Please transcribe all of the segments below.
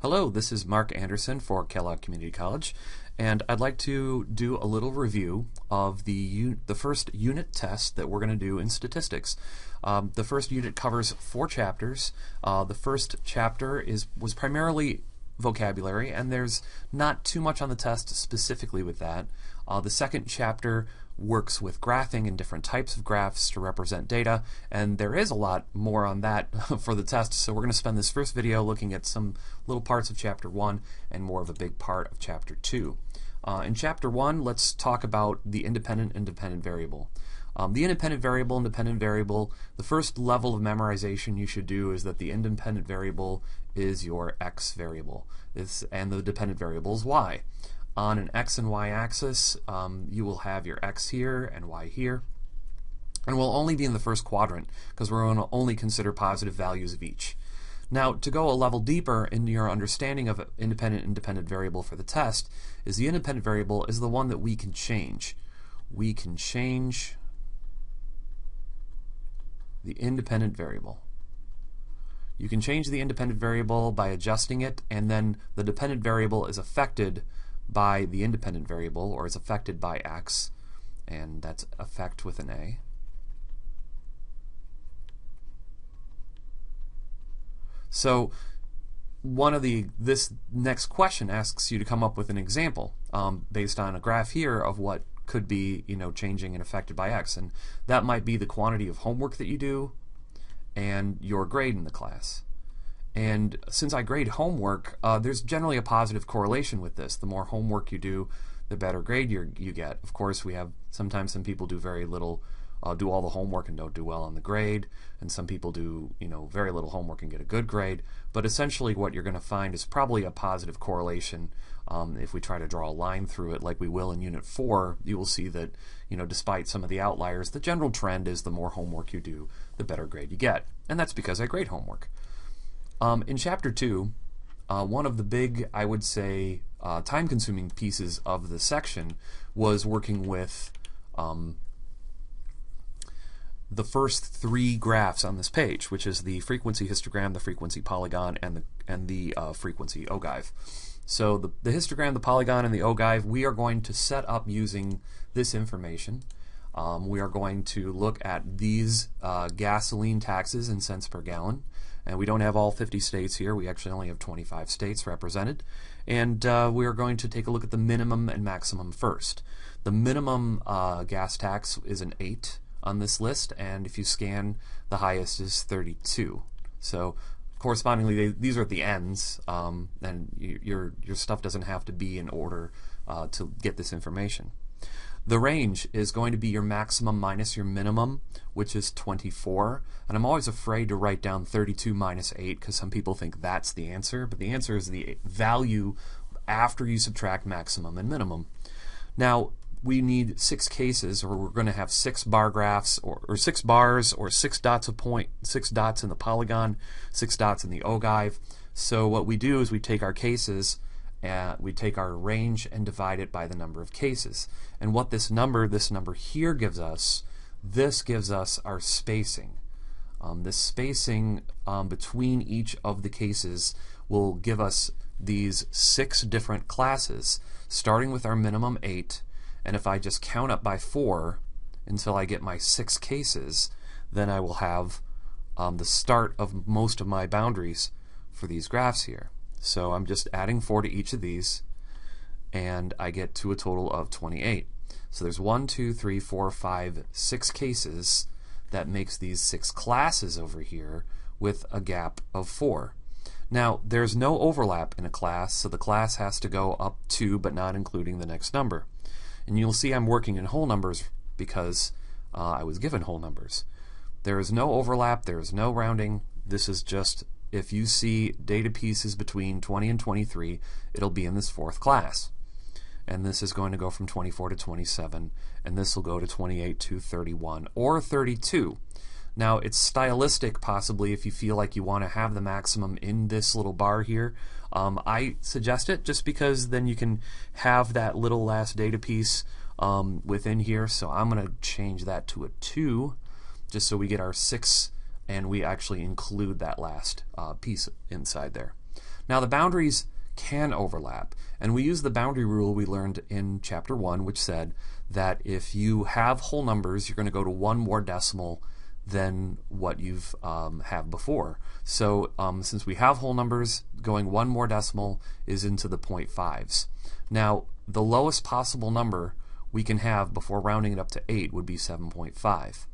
Hello, this is Mark Anderson for Kellogg Community College, and I'd like to do a little review of the first unit test that we're going to do in statistics. The first unit covers 4 chapters. The first chapter was primarily vocabulary, and there's not too much on the test specifically with that. The second chapter works with graphing and different types of graphs to represent data, and there is a lot more on that for the test, so we're going to spend this first video looking at some little parts of Chapter 1 and more of a big part of Chapter 2. In Chapter 1, let's talk about the independent and dependent variable. The independent variable, the first level of memorization you should do is that the independent variable is your x variable, and the dependent variable is y. On an x and y axis, you will have your x here and y here, and we'll only be in the first quadrant because we're going to only consider positive values of each. Now, to go a level deeper into your understanding of independent and dependent variable for the test, is the independent variable is the one that we can change. We can change the independent variable. You can change the independent variable by adjusting it, and then the dependent variable is affected by the independent variable, or is affected by x, and that's affect with an A. So this next question asks you to come up with an example based on a graph here of what could be, changing and affected by x, and that might be the quantity of homework that you do and your grade in the class. And since I grade homework, there's generally a positive correlation with this. The more homework you do, the better grade you get. Of course, sometimes some people do very little, do all the homework and don't do well on the grade, and some people do very little homework and get a good grade. But essentially what you're going to find is probably a positive correlation. If we try to draw a line through it like we will in Unit 4, you will see that despite some of the outliers, the general trend is the more homework you do, the better grade you get. And that's because I grade homework. In Chapter 2, one of the big, I would say, time-consuming pieces of the section was working with the first 3 graphs on this page, which is the frequency histogram, the frequency polygon, and the frequency ogive. So the histogram, the polygon, and the ogive, we are going to set up using this information. We are going to look at these gasoline taxes in cents per gallon. And we don't have all 50 states here. We actually only have 25 states represented. And we are going to take a look at the minimum and maximum first. The minimum gas tax is an 8 on this list, and if you scan, the highest is 32. So correspondingly, these are at the ends, and your stuff doesn't have to be in order to get this information. The range is going to be your maximum minus your minimum, which is 24. And I'm always afraid to write down 32 minus 8 because some people think that's the answer, but the answer is the value after you subtract maximum and minimum. Now, we need 6 cases, or we're going to have 6 bar graphs, or 6 bars, or 6 dots in the polygon, 6 dots in the ogive. So what we do is we take our cases, we take our range and divide it by the number of cases. And what this number here gives us, this gives us our spacing. This spacing between each of the cases will give us these 6 different classes, starting with our minimum 8. And if I just count up by 4 until I get my 6 cases, then I will have the start of most of my boundaries for these graphs here. So I'm just adding 4 to each of these, and I get to a total of 28. So there's 1, 2, 3, 4, 5, 6 cases. That makes these 6 classes over here with a gap of 4. Now, there's no overlap in a class, so the class has to go up 2, but not including the next number. And you'll see I'm working in whole numbers because I was given whole numbers. There is no overlap, there is no rounding. This is just, if you see data pieces between 20 and 23, it'll be in this 4th class. And this is going to go from 24 to 27, and this will go to 28 to 31 or 32. Now, it's stylistic possibly if you feel like you want to have the maximum in this little bar here. I suggest it just because then you can have that little last data piece within here. So I'm going to change that to a 2 just so we get our 6 and we actually include that last piece inside there. Now the boundaries can overlap, and we use the boundary rule we learned in Chapter 1, which said that if you have whole numbers, you're going to go to one more decimal than what you've have before. So since we have whole numbers, going one more decimal is into the 0.5s. Now the lowest possible number we can have before rounding it up to 8 would be 7.5.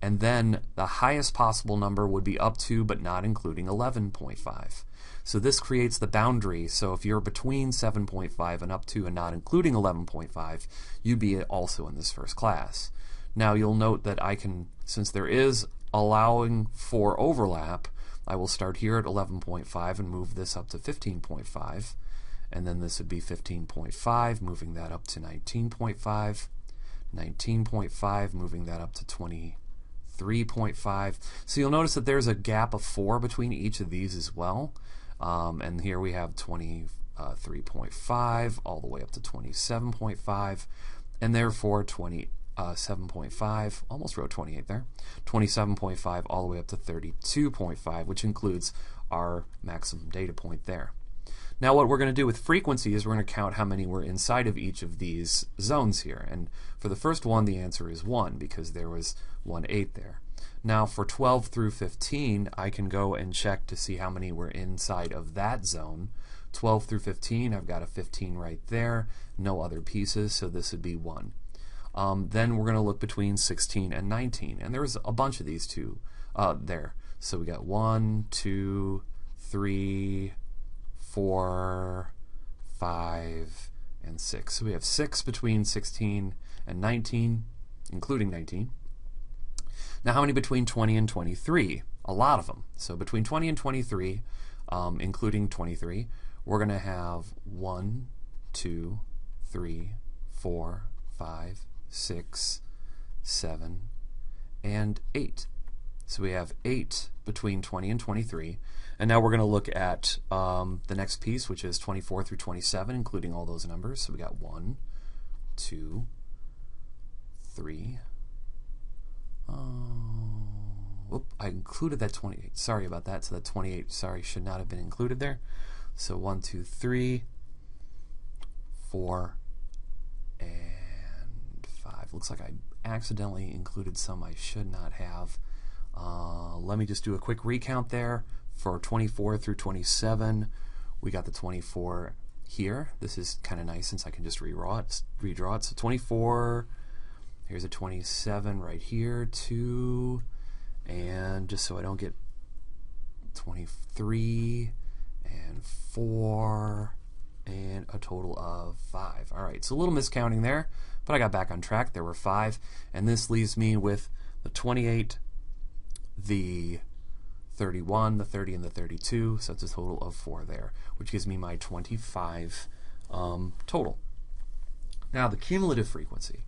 And then the highest possible number would be up to but not including 11.5. So this creates the boundary. So if you're between 7.5 and up to and not including 11.5, you'd be also in this first class. Now you'll note that I can, since there is allowing for overlap, I will start here at 11.5 and move this up to 15.5, and then this would be 15.5, moving that up to 19.5, 19.5, moving that up to 23.5. So you'll notice that there's a gap of 4 between each of these as well, and here we have 23.5 all the way up to 27.5, and therefore 7.5, almost wrote 28 there, 27.5 all the way up to 32.5, which includes our maximum data point there. Now what we're going to do with frequency is we're going to count how many were inside of each of these zones here. And for the first one, the answer is 1 because there was 1/8 there. Now for 12 through 15, I can go and check to see how many were inside of that zone. 12 through 15, I've got a 15 right there, no other pieces, so this would be 1. Then we're going to look between 16 and 19, and there's a bunch of these two there. So we got 1, 2, 3, 4, 5, and 6. So we have 6 between 16 and 19, including 19. Now how many between 20 and 23? A lot of them. So between 20 and 23, including 23, we're going to have 1, 2, 3, 4, 5, 6, 7, and 8. So we have 8 between 20 and 23. And now we're going to look at the next piece, which is 24 through 27, including all those numbers. So we got 1, 2, 3. I included that 28. Sorry about that. So that 28, sorry, should not have been included there. So 1, 2, 3, 4, and 5. Looks like I accidentally included some I should not have. Let me just do a quick recount there. For 24 through 27, we got the 24 here. This is kind of nice since I can just redraw it. So 24, here's a 27 right here, 2, and just so I don't get 23, and 4, and a total of 5. All right, so a little miscounting there, but I got back on track. There were 5, and this leaves me with the 28, the 31, the 30, and the 32, so it's a total of 4 there, which gives me my 25 total. Now the cumulative frequency.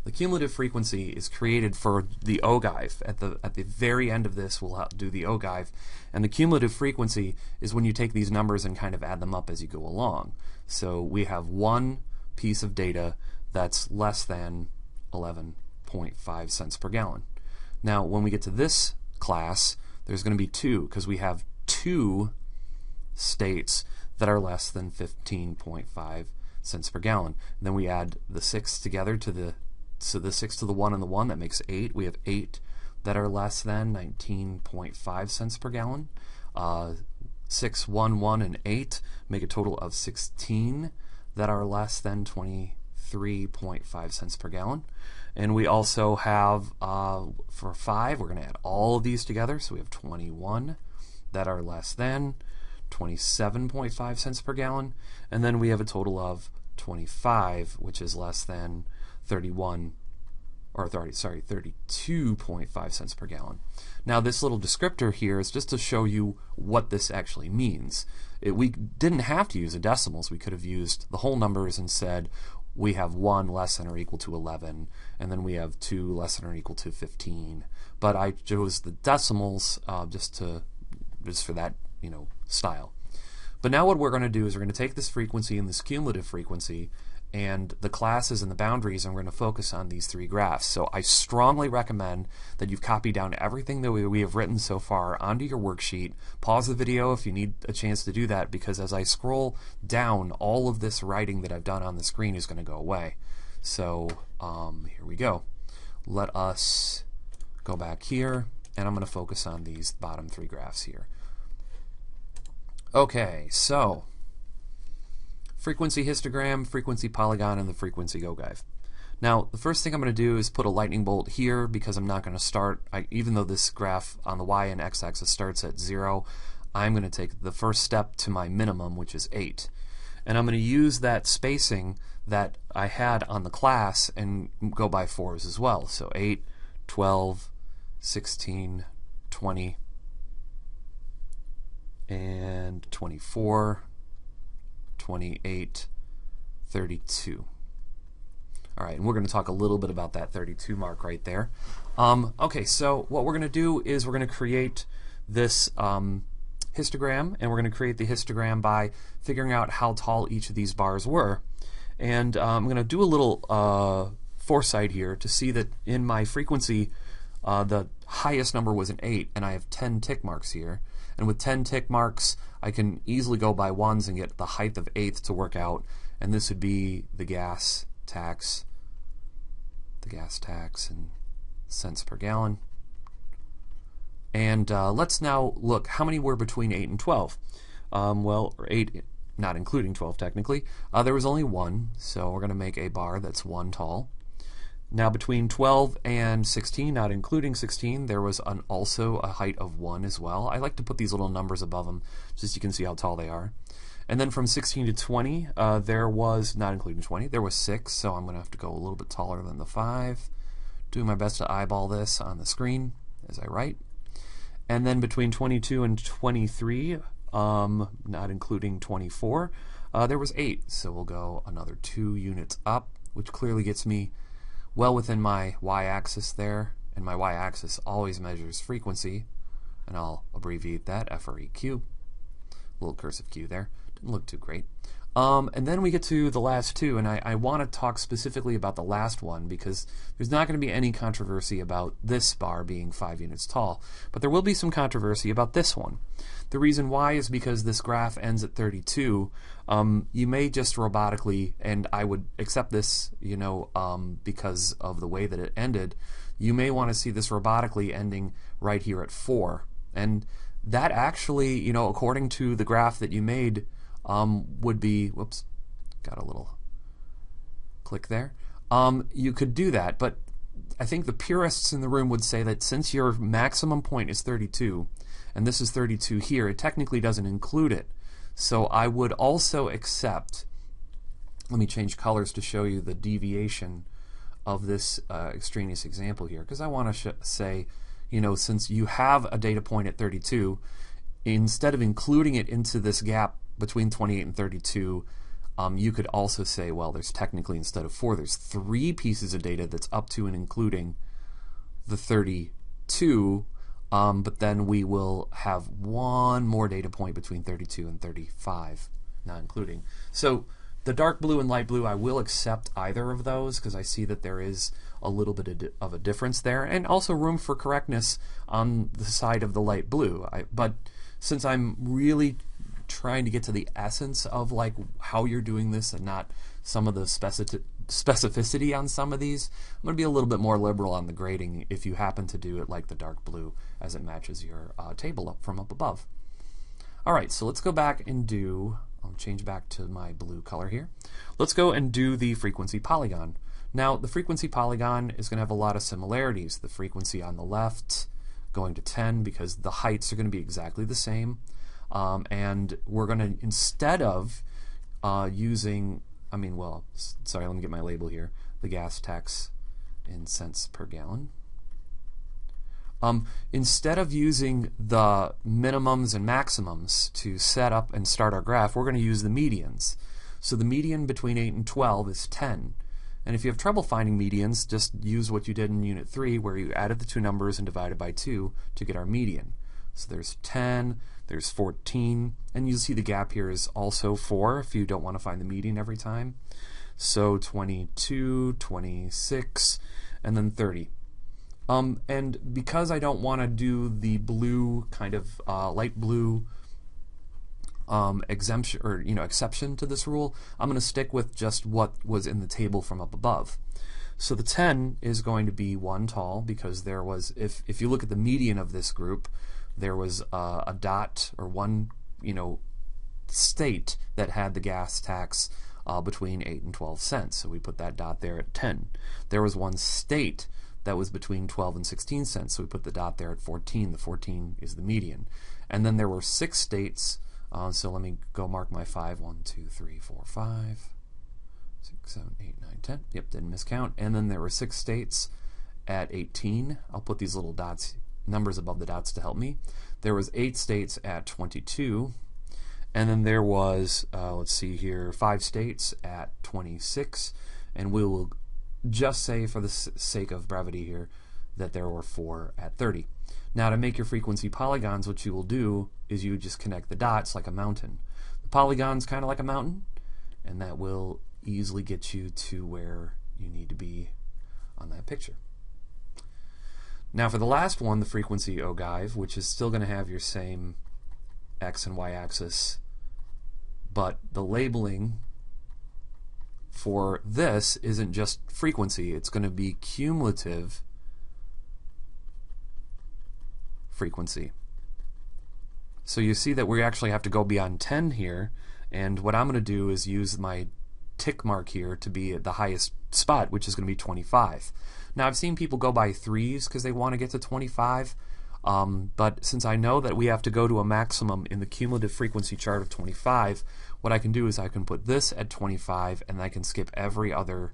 The cumulative frequency is created for the ogive. At the very end of this, we'll do the ogive, and the cumulative frequency is when you take these numbers and kind of add them up as you go along. So we have one piece of data that's less than 11.5 cents per gallon. Now when we get to this class, there's going to be 2, because we have 2 states that are less than 15.5 cents per gallon. And then we add the 6 together to the 6 to the 1 and the 1, that makes 8. We have 8 that are less than 19.5 cents per gallon. 6, 1, 1, and 8 make a total of 16 that are less than 23.5 cents per gallon. And we also have, for 5, we're going to add all of these together. So we have 21 that are less than 27.5 cents per gallon. And then we have a total of 25, which is less than 32.5 cents per gallon. Now this little descriptor here is just to show you what this actually means. We didn't have to use the decimals. We could have used the whole numbers and said we have 1 less than or equal to 11, and then we have 2 less than or equal to 15. But I chose the decimals just for that style. But now what we're going to do is we're going to take this frequency and this cumulative frequency and the classes and the boundaries, and we're going to focus on these three graphs. So I strongly recommend that you've copied down everything that we have written so far onto your worksheet. Pause the video if you need a chance to do that, because as I scroll down, all of this writing that I've done on the screen is going to go away. So here we go. Let us go back here, and I'm going to focus on these bottom three graphs here. Okay, so frequency histogram, frequency polygon, and the frequency ogive. Now, the first thing I'm going to do is put a lightning bolt here, because I'm not going to start, even though this graph on the y and x-axis starts at 0, I'm going to take the first step to my minimum, which is 8. And I'm going to use that spacing that I had on the class and go by 4s as well. So 8, 12, 16, 20, and 24, 28, 32. All right, and we're going to talk a little bit about that 32 mark right there. Okay, so what we're going to do is we're going to create this histogram, and we're going to create the histogram by figuring out how tall each of these bars were. And I'm going to do a little foresight here to see that in my frequency, the highest number was an 8, and I have 10 tick marks here. And with 10 tick marks, I can easily go by 1s and get the height of 8th to work out, and this would be the gas tax in cents per gallon. And let's now look how many were between 8 and 12. Well, 8, not including 12 technically. There was only 1, so we're going to make a bar that's 1 tall. Now between 12 and 16, not including 16, there was also a height of 1 as well. I like to put these little numbers above them just so you can see how tall they are. And then from 16 to 20, there was, not including 20, there was 6, so I'm going to have to go a little bit taller than the 5. Doing my best to eyeball this on the screen as I write. And then between 22 and 23, not including 24, there was 8, so we'll go another 2 units up, which clearly gets me well within my y-axis there, and my y-axis always measures frequency, and I'll abbreviate that, FREQ. Little cursive Q there. Didn't look too great. And then we get to the last two, and I want to talk specifically about the last one because there's not going to be any controversy about this bar being 5 units tall, but there will be some controversy about this one. The reason why is because this graph ends at 32. You may just robotically, and I would accept this, because of the way that it ended, you may want to see this robotically ending right here at 4. And that actually, according to the graph that you made, would be, whoops, got a little click there. You could do that, but I think the purists in the room would say that since your maximum point is 32, and this is 32 here, it technically doesn't include it. So I would also accept, let me change colors to show you the deviation of this extraneous example here, because I want to say, since you have a data point at 32, instead of including it into this gap between 28 and 32, you could also say, well, there's technically, instead of 4, there's 3 pieces of data that's up to and including the 32, but then we will have one more data point between 32 and 35, not including. So the dark blue and light blue, I will accept either of those because I see that there is a little bit of a difference there, and also room for correctness on the side of the light blue. But since I'm really trying to get to the essence of how you're doing this and not some of the specificity on some of these, I'm going to be a little bit more liberal on the grading if you happen to do it like the dark blue as it matches your table up from up above. Alright, so let's go back and do, I'll change back to my blue color here. Let's go and do the frequency polygon. Now the frequency polygon is going to have a lot of similarities. The frequency on the left going to 10 because the heights are going to be exactly the same. And we're going to, instead of using, let me get my label here, the gas tax in cents per gallon. Instead of using the minimums and maximums to set up and start our graph, we're going to use the medians. So the median between 8 and 12 is 10. And if you have trouble finding medians, just use what you did in Unit 3 where you added the two numbers and divided by 2 to get our median. So there's 10, There's 14, and you'll see the gap here is also 4 if you don't want to find the median every time. So 22, 26, and then 30. And because I don't want to do the blue kind of light blue exemption or exception to this rule, I'm going to stick with just what was in the table from up above. So the 10 is going to be 1 tall because there was, if you look at the median of this group, there was a dot or one state that had the gas tax between 8 and 12 cents. So we put that dot there at 10. There was one state that was between 12 and 16 cents. So we put the dot there at 14. The 14 is the median. And then there were 6 states. So let me go mark my 5. 1, 2, 3, 4, 5, 6, 7, 8, 9, 10. Yep, didn't miscount. And then there were 6 states at 18. I'll put these little dots, numbers above the dots to help me. There was 8 states at 22. And then there was, let's see here, 5 states at 26. And we will just say, for the sake of brevity here, that there were 4 at 30. Now, to make your frequency polygons, what you will do is you just connect the dots like a mountain. The polygon's kind of like a mountain, and that will easily get you to where you need to be on that picture. Now, for the last one, the frequency ogive, which is still going to have your same x and y axis, but the labeling for this isn't just frequency, it's going to be cumulative frequency. So you see that we actually have to go beyond 10 here, and what I'm going to do is use my tick mark here to be at the highest spot, which is going to be 25. Now, I've seen people go by 3s because they want to get to 25, but since I know that we have to go to a maximum in the cumulative frequency chart of 25, what I can do is I can put this at 25, and I can skip every other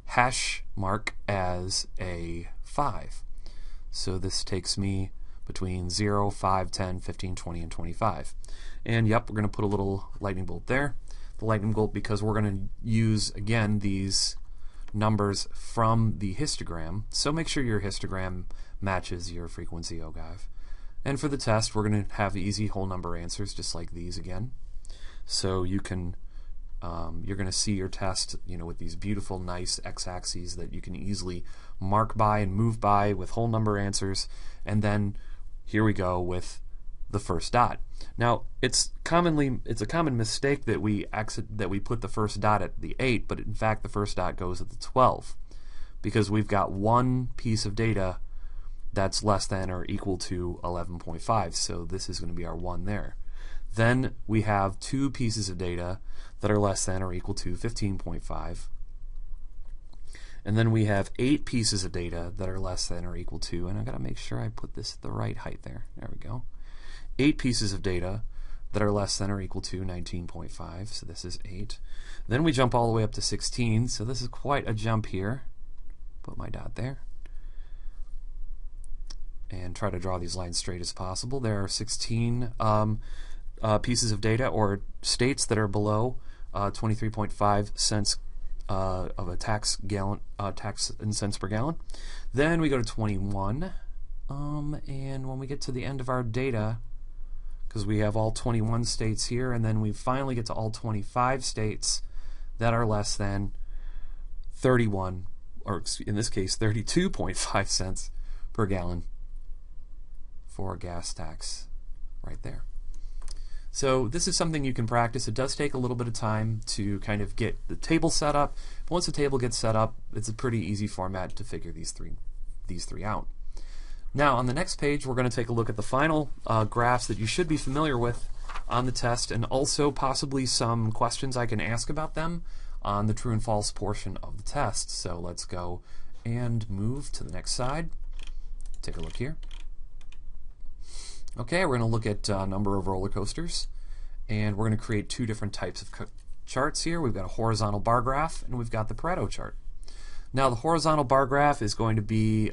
hash mark as a 5. So this takes me between 0, 5, 10, 15, 20, and 25. And yep, we're going to put a little lightning bolt there. The lightning bolt because we're going to use, again, these numbers from the histogram. So make sure your histogram matches your frequency ogive. And for the test, we're going to have easy whole number answers just like these again. So you can, you're going to see your test, with these beautiful, nice x-axes that you can easily mark by and move by with whole number answers. And then here we go with the first dot. Now, it's a common mistake that we put the first dot at the 8, but in fact the first dot goes at the 12 because we've got one piece of data that's less than or equal to 11.5, so this is going to be our 1 there. Then we have 2 pieces of data that are less than or equal to 15.5. And then we have 8 pieces of data that are less than or equal to, and I've got to make sure I put this at the right height there. There we go. 8 pieces of data that are less than or equal to 19.5, so this is 8. Then we jump all the way up to 16, so this is quite a jump here. Put my dot there. And try to draw these lines straight as possible. There are 16 pieces of data or states that are below 23.5 cents of a tax in cents per gallon. Then we go to 21, and when we get to the end of our data, because we have all 21 states here, and then we finally get to all 25 states that are less than 31, or in this case 32.5 cents per gallon for a gas tax right there. So this is something you can practice. It does take a little bit of time to kind of get the table set up. But once the table gets set up, it's a pretty easy format to figure these three out. Now on the next page, we're going to take a look at the final graphs that you should be familiar with on the test, and also possibly some questions I can ask about them on the true and false portion of the test. So let's go and move to the next side. Take a look here. Okay, we're going to look at a number of roller coasters, and we're going to create 2 different types of charts here. We've got a horizontal bar graph, and we've got the Pareto chart. Now the horizontal bar graph is going to be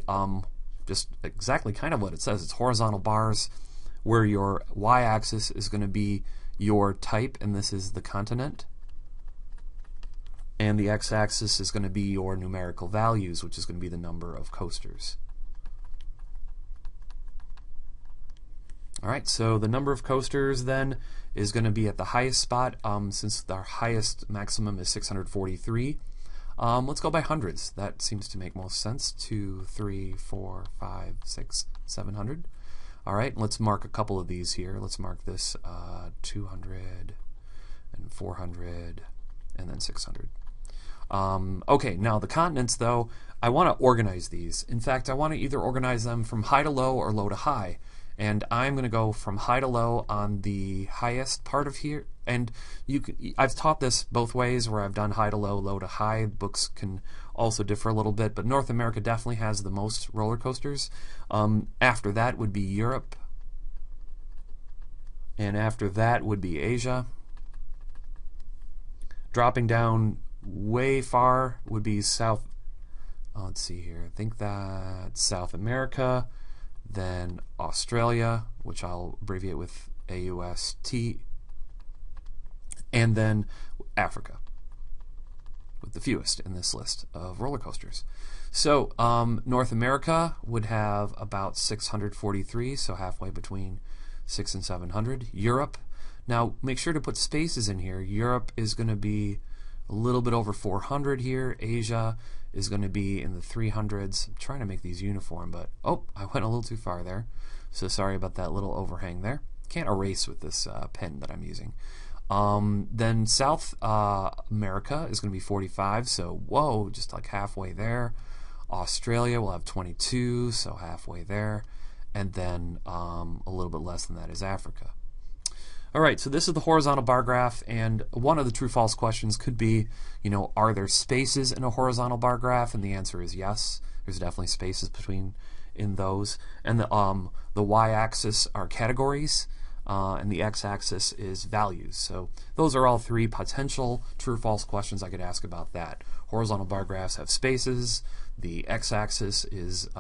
just exactly kind of what it says. It's horizontal bars where your y-axis is going to be your type, and this is the continent, and the x-axis is going to be your numerical values, which is going to be the number of coasters. All right, so the number of coasters then is going to be at the highest spot, since our highest maximum is 643. Let's go by hundreds. That seems to make most sense. 2, 3, 4, 5, 6, 700. All right, let's mark a couple of these here. Let's mark this 200 and 400 and then 600. Okay, now the continents, though, I want to organize these. In fact, I want to either organize them from high to low or low to high. And I'm going to go from high to low on the highest part of here. And I've taught this both ways, where I've done high to low, low to high. Books can also differ a little bit, but North America definitely has the most roller coasters. After that would be Europe. And after that would be Asia. Dropping down way far would be South. Let's see here. I think that's South America. Then Australia, which I'll abbreviate with AUST, and then Africa, with the fewest in this list of roller coasters. So North America would have about 643, so halfway between 600 and 700. Europe, now make sure to put spaces in here. Europe is going to be a little bit over 400 here. Asia is going to be in the 300s. I'm trying to make these uniform, but oh, I went a little too far there. So sorry about that little overhang there. Can't erase with this pen that I'm using. Then South America is going to be 45, so whoa, just like halfway there. Australia will have 22, so halfway there. And then a little bit less than that is Africa. All right, so this is the horizontal bar graph, and one of the true-false questions could be, are there spaces in a horizontal bar graph? And the answer is yes. There's definitely spaces in those. And the y-axis are categories, and the x-axis is values. So those are all three potential true-false questions I could ask about that. Horizontal bar graphs have spaces. The x-axis is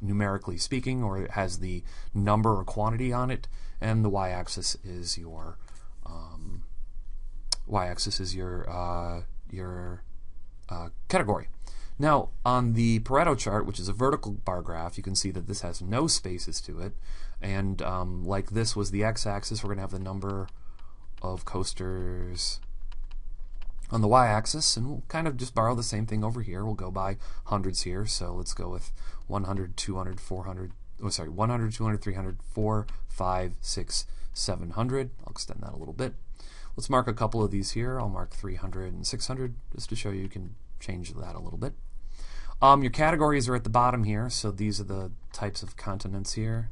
numerically speaking, or it has the number or quantity on it, and the y-axis is your category. Now, on the Pareto chart, which is a vertical bar graph, you can see that this has no spaces to it, and like this was the x-axis, we're going to have the number of coasters on the y-axis, and we'll kind of just borrow the same thing over here. We'll go by hundreds here, so let's go with 100, 200, 400, 100, 200, 300, 4, 5, 6, 700. I'll extend that a little bit. Let's mark a couple of these here. I'll mark 300 and 600 just to show you can change that a little bit. Your categories are at the bottom here, so these are the types of continents here.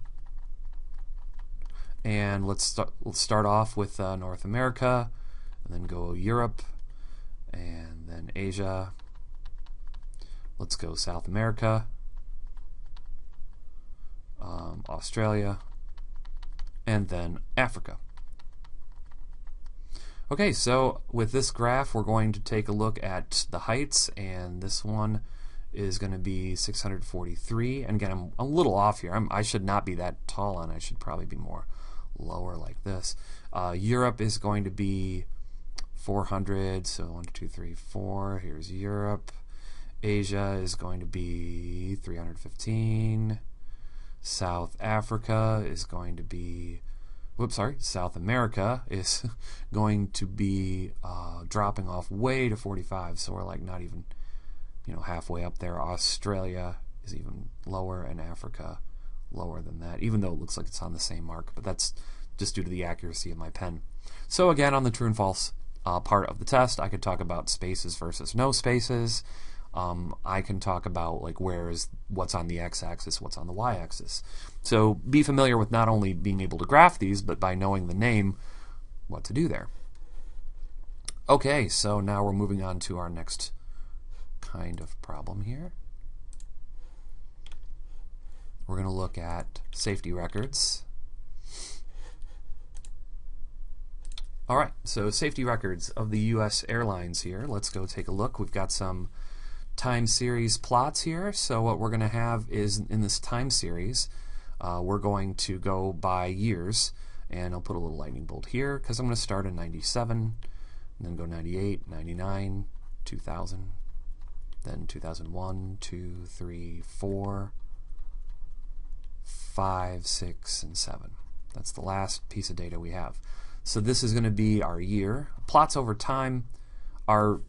And let's start off with North America, and then go Europe, and then Asia. Let's go South America, Australia, and then Africa. Okay, so with this graph, we're going to take a look at the heights, and this one is going to be 643. And again, I'm a little off here. I should not be that tall, and I should probably be more lower like this. Europe is going to be 400, so 1, 2, 3, 4. Here's Europe. Asia is going to be 315. South Africa is going to be, South America is going to be dropping off way to 45, so we're like not even, halfway up there. Australia is even lower, and Africa lower than that, even though it looks like it's on the same mark, but that's just due to the accuracy of my pen. So again, on the true and false part of the test, I could talk about spaces versus no spaces. I can talk about what's on the x-axis, what's on the y-axis. So be familiar with not only being able to graph these, but by knowing the name, what to do there. Okay, so now we're moving on to our next kind of problem here. We're going to look at safety records. All right, so safety records of the U.S. airlines here. Let's go take a look. We've got some time series plots here. So what we're going to have is, in this time series, we're going to go by years, and I'll put a little lightning bolt here because I'm going to start in 97, and then go 98, 99, 2000, then 2001, 2, 3, 4, 5, 6, and 7. That's the last piece of data we have. So this is going to be our year. Plots over time are,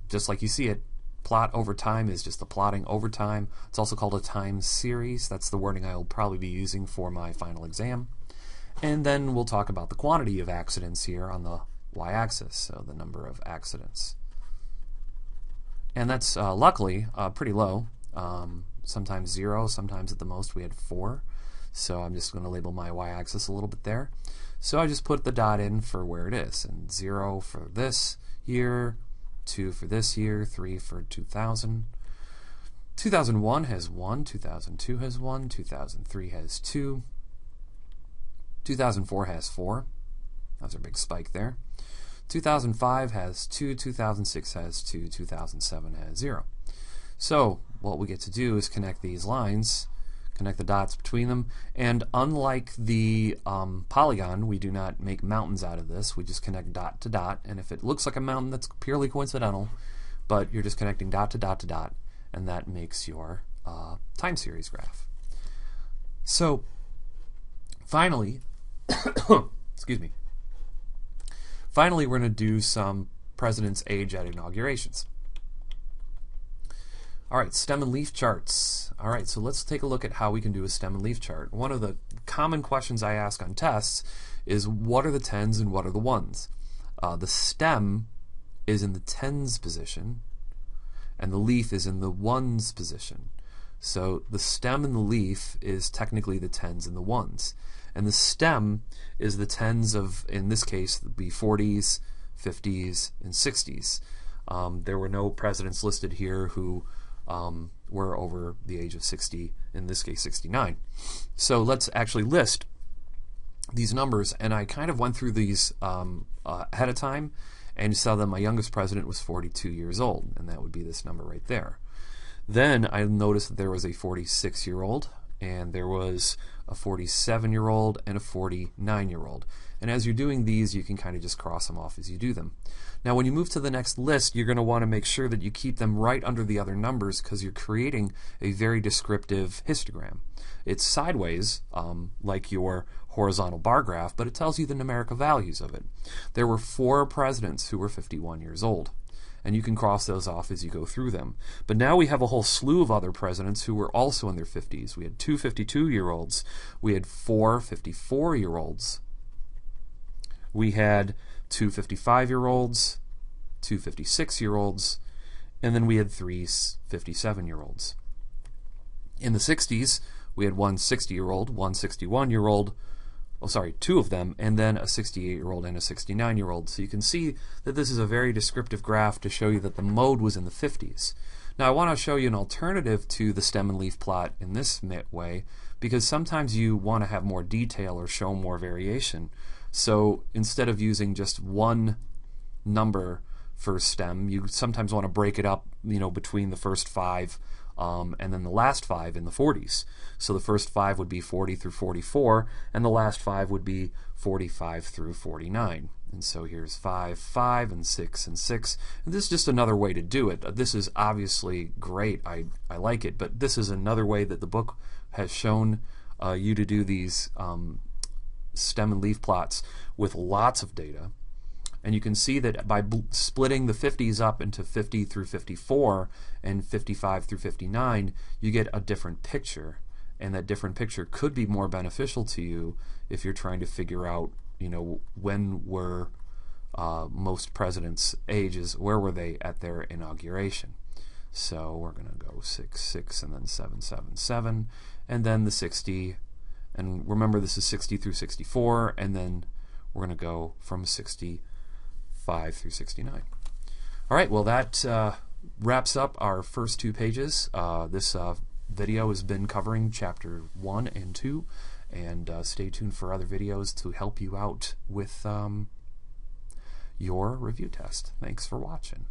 just like you see it, plot over time is just the plotting over time. It's also called a time series. That's the wording I will probably be using for my final exam. And then we'll talk about the quantity of accidents here on the y-axis, so the number of accidents. And that's luckily pretty low. Sometimes 0, sometimes at the most we had 4. So I'm just going to label my y-axis a little bit there. So I just put the dot in for where it is, and 0 for this year, 2 for this year, 3 for 2000. 2001 has 1, 2002 has 1, 2003 has 2, 2004 has 4. That's our big spike there. 2005 has 2, 2006 has 2, 2007 has 0. So what we get to do is connect these lines, connect the dots between them, and unlike the polygon, we do not make mountains out of this. We just connect dot to dot, and if it looks like a mountain, that's purely coincidental, but you're just connecting dot to dot to dot, and that makes your time series graph. So finally, excuse me, finally we're going to do some president's age at inaugurations. All right, stem and leaf charts. All right, so let's take a look at how we can do a stem and leaf chart. One of the common questions I ask on tests is what are the tens and what are the ones? The stem is in the tens position and the leaf is in the ones position. So the stem and the leaf is technically the tens and the ones. And the stem is the tens of, in this case, would be 40s, 50s, and 60s. There were no presidents listed here who were over the age of 60, in this case 69. So let's actually list these numbers, and I kind of went through these ahead of time and saw that my youngest president was 42 years old, and that would be this number right there. Then I noticed that there was a 46-year-old, and there was a 47-year-old and a 49-year-old. And as you're doing these, you can kind of just cross them off as you do them. Now when you move to the next list, you're going to want to make sure that you keep them right under the other numbers because you're creating a very descriptive histogram. It's sideways, like your horizontal bar graph, but it tells you the numerical values of it. There were 4 presidents who were 51 years old, and you can cross those off as you go through them. But now we have a whole slew of other presidents who were also in their 50s. We had 2 52-year-olds. We had 4 54-year-olds. We had 2 55-year-olds, 2 56-year-olds, and then we had 3 57-year-olds. In the 60s, we had 1 60-year-old, 1 61-year-old, 2 of them, and then a 68-year-old and a 69-year-old. So you can see that this is a very descriptive graph to show you that the mode was in the 50s. Now I want to show you an alternative to the stem and leaf plot in this way, because sometimes you want to have more detail or show more variation. So instead of using just one number for stem, you sometimes want to break it up, between the first 5 and then the last 5 in the 40s. So the first 5 would be 40 through 44, and the last 5 would be 45 through 49. And so here's 5, 5, and 6, and 6. And this is just another way to do it. This is obviously great. I like it, but this is another way that the book has shown you to do these stem and leaf plots with lots of data. And you can see that by splitting the 50s up into 50 through 54 and 55 through 59, you get a different picture. And that different picture could be more beneficial to you if you're trying to figure out, when were most presidents' ages, where were they at their inauguration. So we're going to go 6, 6, and then 7, 7, 7, and then the 60. And remember, this is 60 through 64, and then we're going to go from 65 through 69. All right, well, that wraps up our first 2 pages. This video has been covering Chapter 1 and 2, and stay tuned for other videos to help you out with your review test. Thanks for watching.